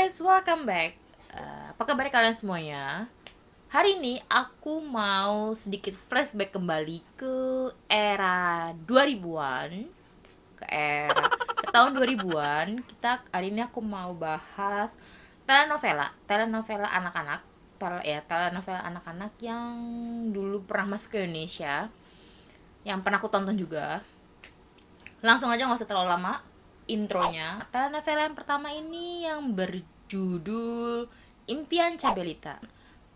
guys, welcome back. Apa kabar kalian semuanya? Hari ini aku mau sedikit flashback kembali ke era 2000-an, ke tahun 2000-an. Hari ini aku mau bahas telenovela anak-anak, telenovela anak-anak yang dulu pernah masuk ke Indonesia, yang pernah aku tonton juga. Langsung aja nggak usah terlalu lama intronya. Telenovela yang pertama ini yang berjudul Impian Cabelita.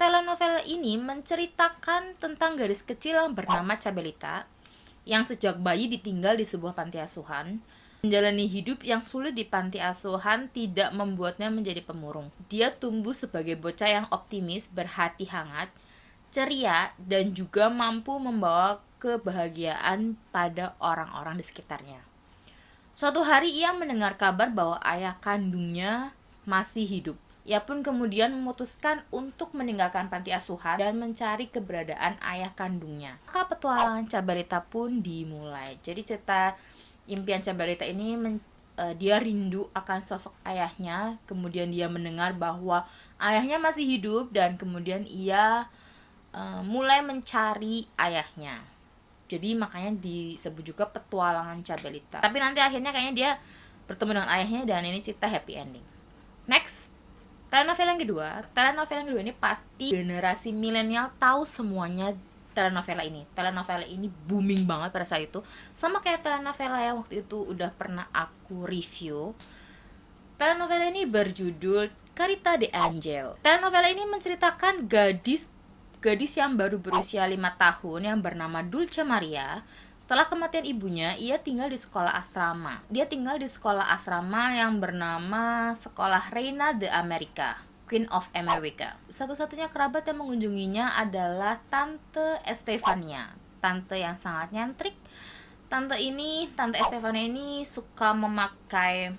Telenovela ini menceritakan tentang gadis kecil yang bernama Cabelita yang sejak bayi ditinggal di sebuah panti asuhan. Menjalani hidup yang sulit di panti asuhan tidak membuatnya menjadi pemurung. Dia tumbuh sebagai bocah yang optimis, berhati hangat, ceria, dan juga mampu membawa kebahagiaan pada orang-orang di sekitarnya. Suatu hari ia mendengar kabar bahwa ayah kandungnya masih hidup. Ia pun kemudian memutuskan untuk meninggalkan panti asuhan dan mencari keberadaan ayah kandungnya. Maka petualangan Cabelita pun dimulai. Jadi cerita Impian Cabelita ini dia rindu akan sosok ayahnya. Kemudian dia mendengar bahwa ayahnya masih hidup dan kemudian ia mulai mencari ayahnya. Jadi makanya disebut juga petualangan Cabelita. Tapi nanti akhirnya kayaknya dia bertemu dengan ayahnya dan ini cerita happy ending. Next, telenovela yang kedua. Telenovela yang kedua ini pasti generasi milenial tahu semuanya telenovela ini. Telenovela ini booming banget pada saat itu. Sama kayak telenovela yang waktu itu udah pernah aku review. Telenovela ini berjudul Carita de Angel. Telenovela ini menceritakan gadis yang baru berusia 5 tahun yang bernama Dulce Maria. Setelah kematian ibunya, ia tinggal di sekolah asrama. Dia tinggal di sekolah asrama yang bernama Sekolah Reina de America, Queen of America. Satu-satunya kerabat yang mengunjunginya adalah Tante Estefania, tante yang sangat nyentrik. Tante Estefania ini suka memakai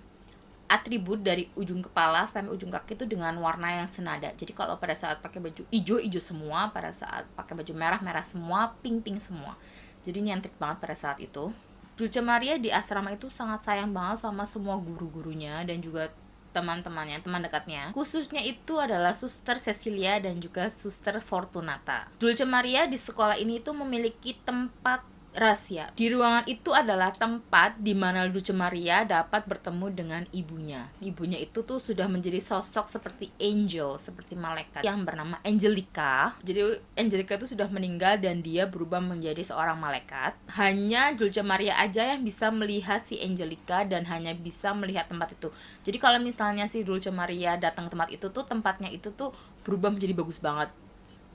atribut dari ujung kepala sampai ujung kaki itu dengan warna yang senada. Jadi kalau pada saat pakai baju hijau semua, pada saat pakai baju merah semua, pink semua. Jadi nyentrik banget pada saat itu. Dulce Maria di asrama itu sangat sayang banget sama semua guru-gurunya dan juga teman-temannya, teman dekatnya. Khususnya itu adalah Suster Cecilia dan juga Suster Fortunata. Dulce Maria di sekolah ini itu memiliki tempat rahasia. Di ruangan itu adalah tempat di mana Dulce Maria dapat bertemu dengan ibunya. Ibunya itu tuh sudah menjadi sosok seperti angel, seperti malaikat yang bernama Angelica. Jadi Angelica itu sudah meninggal dan dia berubah menjadi seorang malaikat. Hanya Dulce Maria aja yang bisa melihat si Angelica dan hanya bisa melihat tempat itu. Jadi kalau misalnya si Dulce Maria datang ke tempat itu tuh, tempatnya itu tuh berubah menjadi bagus banget.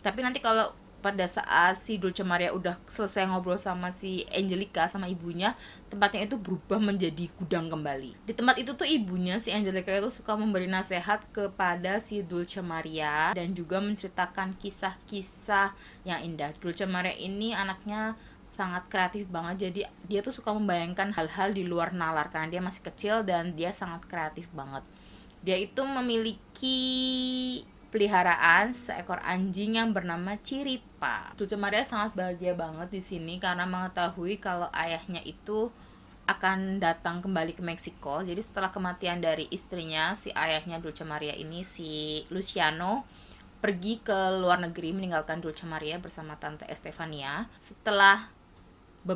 Tapi nanti kalau pada saat si Dulce Maria udah selesai ngobrol sama si Angelica, sama ibunya, tempatnya itu berubah menjadi gudang kembali. Di tempat itu tuh ibunya, si Angelica itu suka memberi nasihat kepada si Dulce Maria dan juga menceritakan kisah-kisah yang indah. Dulce Maria ini anaknya sangat kreatif banget, jadi dia tuh suka membayangkan hal-hal di luar nalar karena dia masih kecil dan dia sangat kreatif banget. Dia itu memiliki peliharaan seekor anjing yang bernama Ciripa. Dulce Maria sangat bahagia banget di sini karena mengetahui kalau ayahnya itu akan datang kembali ke Meksiko. Jadi setelah kematian dari istrinya, si ayahnya Dulce Maria ini, si Luciano, pergi ke luar negeri meninggalkan Dulce Maria bersama Tante Estefania. Setelah 2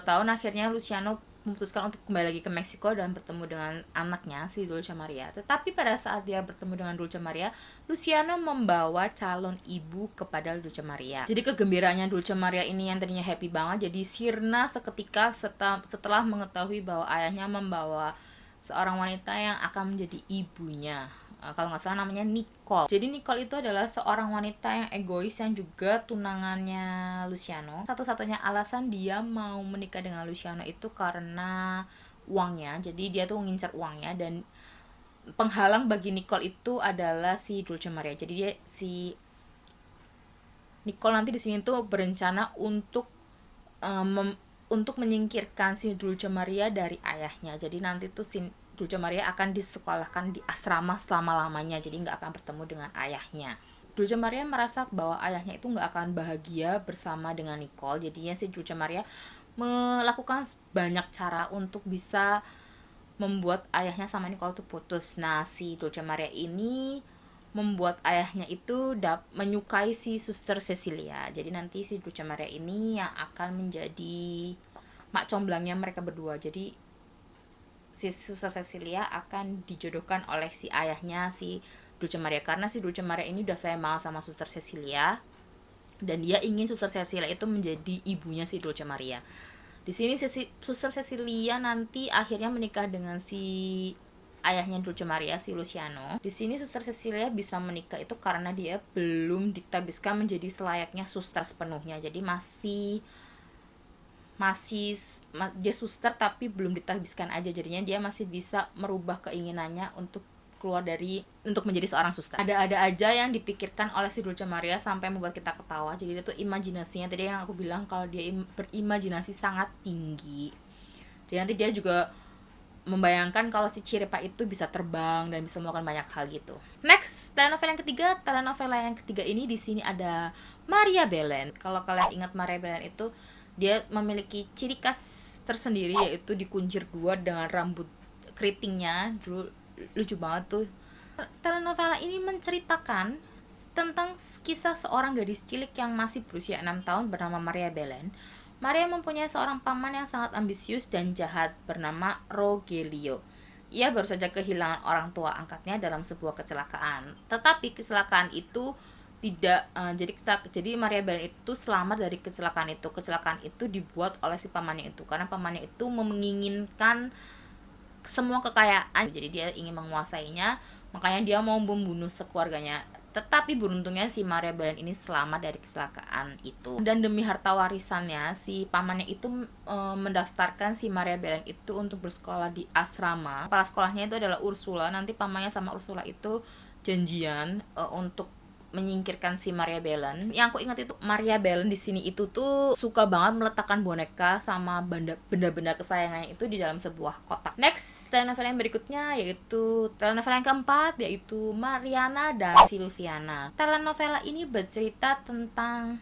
tahun akhirnya Luciano memutuskan untuk kembali lagi ke Meksiko dan bertemu dengan anaknya si Dulce Maria. Tetapi pada saat dia bertemu dengan Dulce Maria, Luciano membawa calon ibu kepada Dulce Maria. Jadi kegembiraannya Dulce Maria ini yang tadinya happy banget jadi sirna seketika setelah mengetahui bahwa ayahnya membawa seorang wanita yang akan menjadi ibunya. Kalau nggak salah namanya Nicole. Jadi Nicole itu adalah seorang wanita yang egois yang juga tunangannya Luciano. Satu-satunya alasan dia mau menikah dengan Luciano itu karena uangnya. Jadi dia tuh ngincar uangnya dan penghalang bagi Nicole itu adalah si Dulce Maria. Jadi si Nicole nanti di sini tuh berencana untuk menyingkirkan si Dulce Maria dari ayahnya. Jadi nanti tuh si Dulce Maria akan disekolahkan di asrama selama-lamanya, jadi nggak akan bertemu dengan ayahnya. Dulce Maria merasa bahwa ayahnya itu nggak akan bahagia bersama dengan Nicole, jadinya si Dulce Maria melakukan banyak cara untuk bisa membuat ayahnya sama Nicole tuh putus. Nah, si Dulce Maria ini membuat ayahnya itu menyukai si Suster Cecilia. Jadi nanti si Dulce Maria ini yang akan menjadi mak comblangnya mereka berdua. Jadi si Suster Cecilia akan dijodohkan oleh si ayahnya si Dulce Maria, karena si Dulce Maria ini udah sayang banget sama Suster Cecilia dan dia ingin Suster Cecilia itu menjadi ibunya si Dulce Maria. Di sini Suster Cecilia nanti akhirnya menikah dengan si ayahnya Dulce Maria, si Luciano. Di sini Suster Cecilia bisa menikah itu karena dia belum ditabiskan menjadi selayaknya suster sepenuhnya. Jadi masih dia suster tapi belum ditabiskan aja, jadinya dia masih bisa merubah keinginannya untuk untuk menjadi seorang suster. Ada aja yang dipikirkan oleh si Dulce Maria sampai membuat kita ketawa. Jadi itu imajinasinya tadi yang aku bilang kalau dia berimajinasi sangat tinggi. Jadi nanti dia juga membayangkan kalau si Ciripa itu bisa terbang dan bisa melakukan banyak hal gitu. Next, telenovela yang ketiga ini di sini ada Maria Belen. Kalau kalian ingat Maria Belen itu dia memiliki ciri khas tersendiri, yaitu dikuncir dua dengan rambut keritingnya. Dulu lucu banget tuh. Telenovela ini menceritakan tentang kisah seorang gadis cilik yang masih berusia 6 tahun bernama Maria Belen. Maria mempunyai seorang paman yang sangat ambisius dan jahat bernama Rogelio. Ia baru saja kehilangan orang tua angkatnya dalam sebuah kecelakaan. Tetapi kecelakaan itu jadi Maria Belen itu selamat dari kecelakaan itu. Kecelakaan itu dibuat oleh si pamannya itu karena pamannya itu menginginkan semua kekayaan, jadi dia ingin menguasainya, makanya dia mau membunuh sekeluarganya. Tetapi beruntungnya si Maria Belen ini selamat dari kecelakaan itu, dan demi harta warisannya si pamannya itu mendaftarkan si Maria Belen itu untuk bersekolah di asrama. Kepala sekolahnya itu adalah Ursula. Nanti pamannya sama Ursula itu janjian untuk menyingkirkan si Maria Belen. Yang aku ingat itu Maria Belen di sini itu tuh suka banget meletakkan boneka sama benda-benda kesayangannya itu di dalam sebuah kotak. Next, telenovela yang berikutnya yaitu telenovela yang keempat, yaitu Mariana dan Silviana. Telenovela ini bercerita tentang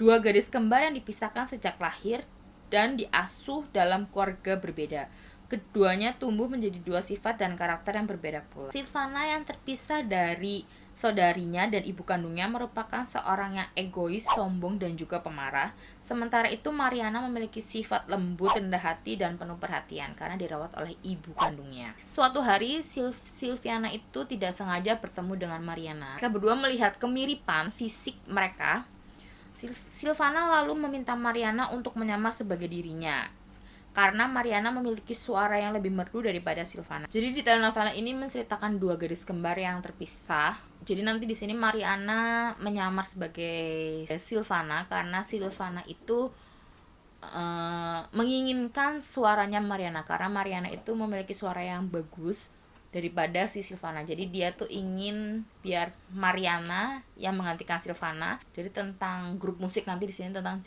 dua gadis kembar yang dipisahkan sejak lahir dan diasuh dalam keluarga berbeda. Keduanya tumbuh menjadi dua sifat dan karakter yang berbeda pula. Silvana yang terpisah dari saudarinya dan ibu kandungnya merupakan seorang yang egois, sombong, dan juga pemarah. Sementara itu Mariana memiliki sifat lembut, rendah hati, dan penuh perhatian karena dirawat oleh ibu kandungnya. Suatu hari Silviana itu tidak sengaja bertemu dengan Mariana. Mereka berdua melihat kemiripan fisik mereka. Silvana lalu meminta Mariana untuk menyamar sebagai dirinya karena Mariana memiliki suara yang lebih merdu daripada Silvana. Jadi di telenovela ini menceritakan dua gadis kembar yang terpisah. Jadi nanti di sini Mariana menyamar sebagai Silvana karena Silvana itu menginginkan suaranya Mariana, karena Mariana itu memiliki suara yang bagus daripada si Silvana. Jadi dia tuh ingin biar Mariana yang menggantikan Silvana. Jadi tentang grup musik, nanti di sini tentang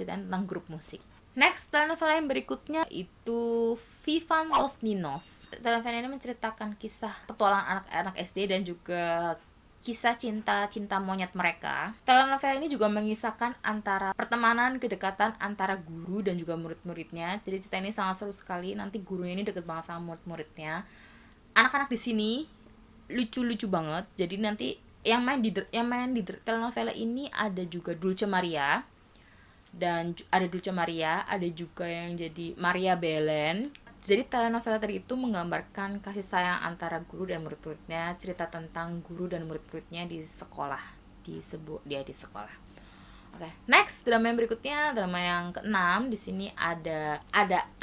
grup musik. Next, telenovela yang berikutnya itu Vivan Los Ninos. Telenovela ini menceritakan kisah petualangan anak-anak SD dan juga kisah cinta monyet mereka. Telenovela ini juga mengisahkan antara pertemanan, kedekatan antara guru dan juga murid-muridnya. Jadi cerita ini sangat seru sekali. Nanti gurunya ini deket banget sama murid-muridnya. Anak-anak di sini lucu-lucu banget. Jadi nanti yang main di telenovela ini ada juga Dulce Maria. Dan ada Dulce Maria, ada juga yang jadi Maria Belen. Jadi telenovela tadi itu menggambarkan kasih sayang antara guru dan murid-muridnya, cerita tentang guru dan murid-muridnya di sekolah, di sekolah. Oke. Next, drama yang berikutnya, drama yang ke-6. Di sini ada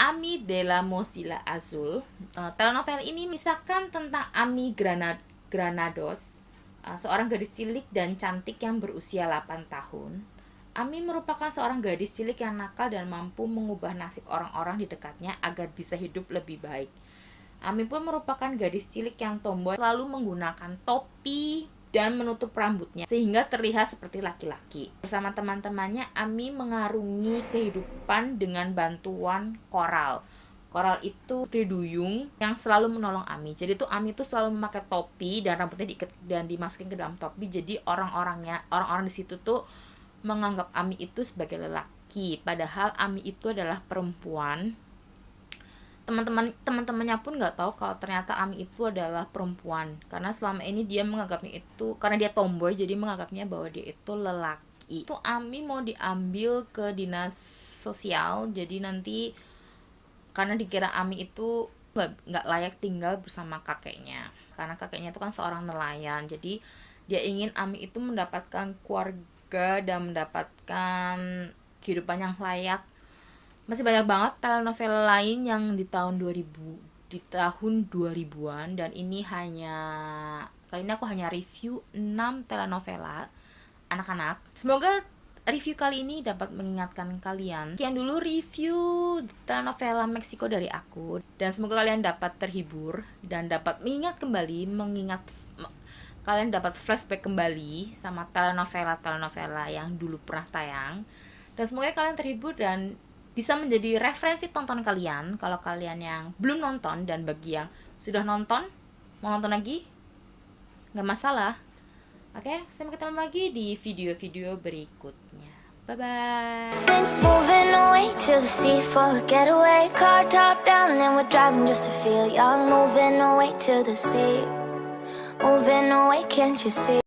Ami de la Mozilla Azul. Telenovela ini misalkan tentang Ami Granados, seorang gadis cilik dan cantik yang berusia 8 tahun. Ami merupakan seorang gadis cilik yang nakal dan mampu mengubah nasib orang-orang di dekatnya agar bisa hidup lebih baik. Ami pun merupakan gadis cilik yang tomboy, selalu menggunakan topi dan menutup rambutnya sehingga terlihat seperti laki-laki. Bersama teman-temannya, Ami mengarungi kehidupan dengan bantuan Coral. Coral itu putri duyung yang selalu menolong Ami. Jadi tuh Ami tuh selalu memakai topi dan rambutnya diikat dan dimasukin ke dalam topi. Jadi orang-orang di situ tuh menganggap Ami itu sebagai lelaki, padahal Ami itu adalah perempuan. teman-temannya pun nggak tahu kalau ternyata Ami itu adalah perempuan, karena selama ini dia menganggapnya itu, karena dia tomboy jadi menganggapnya bahwa dia itu lelaki. Itu Ami mau diambil ke dinas sosial, jadi nanti karena dikira Ami itu nggak layak tinggal bersama kakeknya, karena kakeknya itu kan seorang nelayan, jadi dia ingin Ami itu mendapatkan keluarga dan mendapatkan kehidupan yang layak. Masih banyak banget telenovela lain yang di tahun 2000-an, dan ini kali ini aku hanya review 6 telenovela anak-anak. Semoga review kali ini dapat mengingatkan kalian. Sekian dulu review telenovela Meksiko dari aku, dan semoga kalian dapat terhibur dan dapat kalian dapat flashback kembali sama telenovela yang dulu pernah tayang, dan semoga kalian terhibur dan bisa menjadi referensi tonton kalian kalau kalian yang belum nonton, dan bagi yang sudah nonton mau nonton lagi nggak masalah. Oke, sampai ketemu lagi di video-video berikutnya. Bye bye. Moving away to the sea for a getaway, car top down and we're driving just to feel young. Moving away to the sea, moving away, can't you see?